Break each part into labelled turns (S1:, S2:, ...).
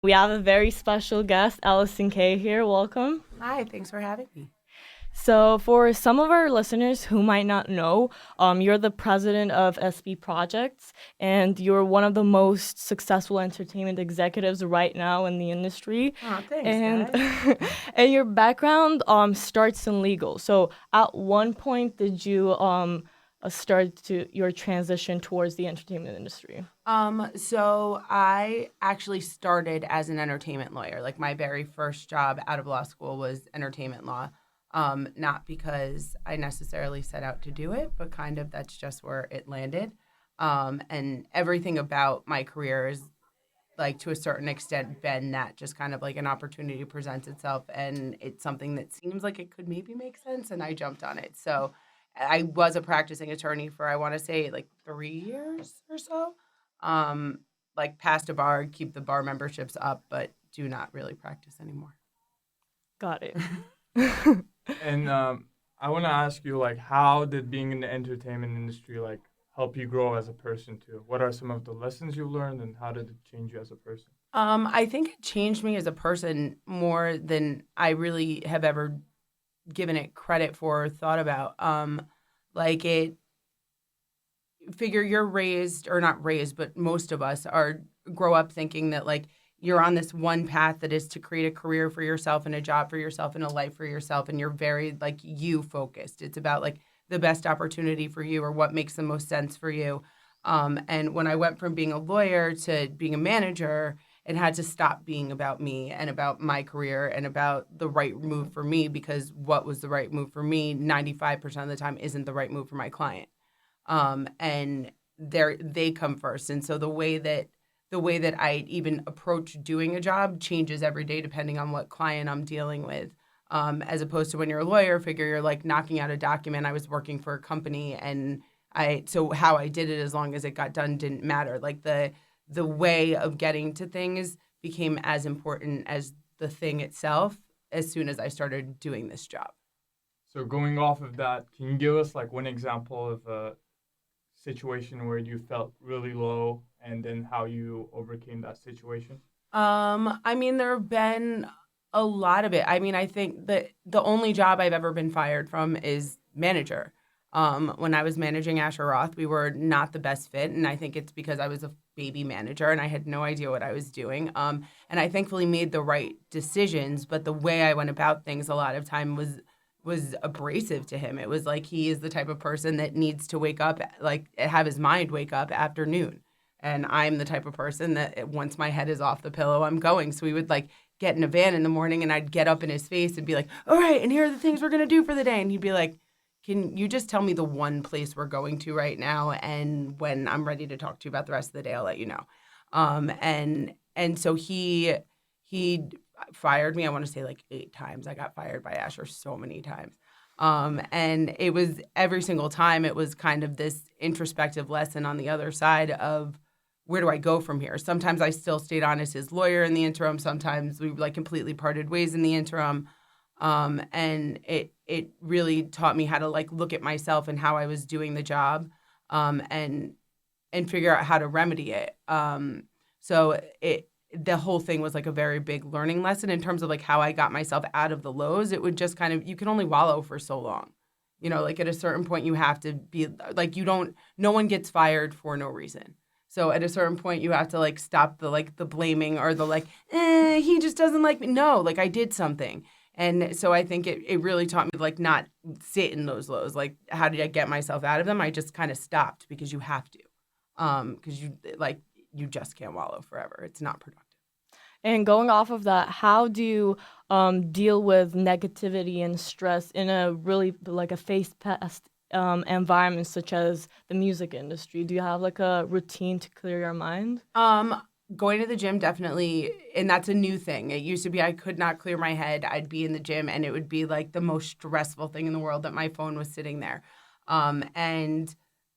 S1: We have a very special guest, Allison Kaye here. Welcome.
S2: Hi, thanks for having me.
S1: So, for some of our listeners who might not know, you're the president of SB Projects, and you're one of the most successful entertainment executives right now in the industry.
S2: Oh, thanks,
S1: And
S2: guys.
S1: and your background starts in legal. So, at one point, did you start to your transition towards the entertainment industry?
S2: So I actually started as an entertainment lawyer. Like my very first job out of law school was entertainment law. Not because I necessarily set out to do it, but kind of that's just where it landed. And everything about my career is like to a certain extent been that just kind of like an opportunity presents itself and it's something that seems like it could maybe make sense and I jumped on it. So I was a practicing attorney for I want to say like 3 years or so. Um like passed a bar, keep the bar memberships up, but do not really practice anymore.
S1: Got it.
S3: And I want to ask you, like, how did being in the entertainment industry, like, help you grow as a person too? What are some of the lessons you learned, and how did it change you as a person?
S2: I think it changed me as a person more than I really have ever given it credit for or thought about. Like it figure you're raised or not raised, but most of us are grow up thinking that like you're on this one path that is to create a career for yourself and a job for yourself and a life for yourself and you're very like you focused. It's about like the best opportunity for you or what makes the most sense for you. And when I went from being a lawyer to being a manager, it had to stop being about me and about my career and about the right move for me because what was the right move for me 95% of the time isn't the right move for my client, and they come first. And so the way that I even approach doing a job changes every day depending on what client I'm dealing with. As opposed to when you're a lawyer, figure you're like knocking out a document. I was working for a company, and so how I did it as long as it got done didn't matter. Like the way of getting to things became as important as the thing itself as soon as I started doing this job.
S3: So, going off of that, can you give us like one example of a situation where you felt really low, and then how you overcame that situation?
S2: I mean, there have been a lot of it. I mean, I think that the only job I've ever been fired from is manager. When I was managing Asher Roth, we were not the best fit, and I think it's because I was a baby manager and I had no idea what I was doing. And I thankfully made the right decisions, but the way I went about things a lot of time was abrasive to him. It was like he is the type of person that needs to wake up, like have his mind wake up after noon. And I'm the type of person that once my head is off the pillow, I'm going. So we would like get in a van in the morning and I'd get up in his face and be like, all right, and here are the things we're going to do for the day. And he'd be like, can you just tell me the one place we're going to right now? And when I'm ready to talk to you about the rest of the day, I'll let you know. And so he fired me. I want to say like 8 times. I got fired by Asher so many times. And it was every single time it was kind of this introspective lesson on the other side of where do I go from here? Sometimes I still stayed on as his lawyer in the interim. Sometimes we like completely parted ways in the interim. And it really taught me how to like look at myself and how I was doing the job, and figure out how to remedy it. So the whole thing was like a very big learning lesson in terms of like how I got myself out of the lows. It would just kind of you can only wallow for so long. Like at a certain point you have to be like you don't no one gets fired for no reason. So at a certain point you have to like stop the blaming or the like, he just doesn't like me. No, like I did something. And so I think it really taught me like not sit in those lows. Like how did I get myself out of them? I just kind of stopped because you have to. Because you just can't wallow forever. It's not productive.
S1: And going off of that, how do you deal with negativity and stress in a really like a face-past environment such as the music industry? Do you have like a routine to clear your mind?
S2: Going to the gym definitely, and that's a new thing. It used to be I could not clear my head. I'd be in the gym and it would be like the most stressful thing in the world that my phone was sitting there. And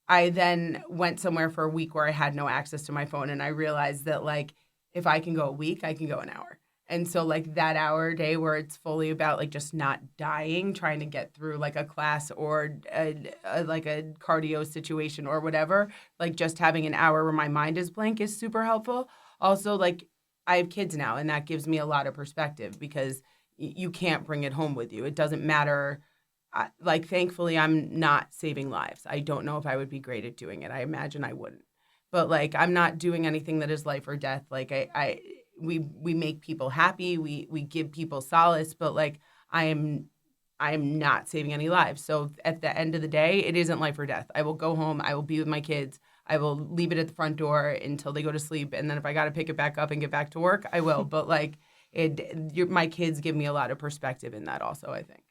S2: I then went somewhere for a week where I had no access to my phone, and I realized that like if I can go a week, I can go an hour. And so like that hour a day where it's fully about like just not dying, trying to get through like a class or like a cardio situation or whatever, like just having an hour where my mind is blank is super helpful. Also, like I have kids now, and that gives me a lot of perspective because you can't bring it home with you. It doesn't matter. Like, thankfully, I'm not saving lives. I don't know if I would be great at doing it. I imagine I wouldn't. But like, I'm not doing anything that is life or death. Like, we make people happy. We give people solace. But like, I am not saving any lives. So at the end of the day, it isn't life or death. I will go home. I will be with my kids. I will leave it at the front door until they go to sleep. And then if I got to pick it back up and get back to work, I will. But like, my kids give me a lot of perspective in that also, I think.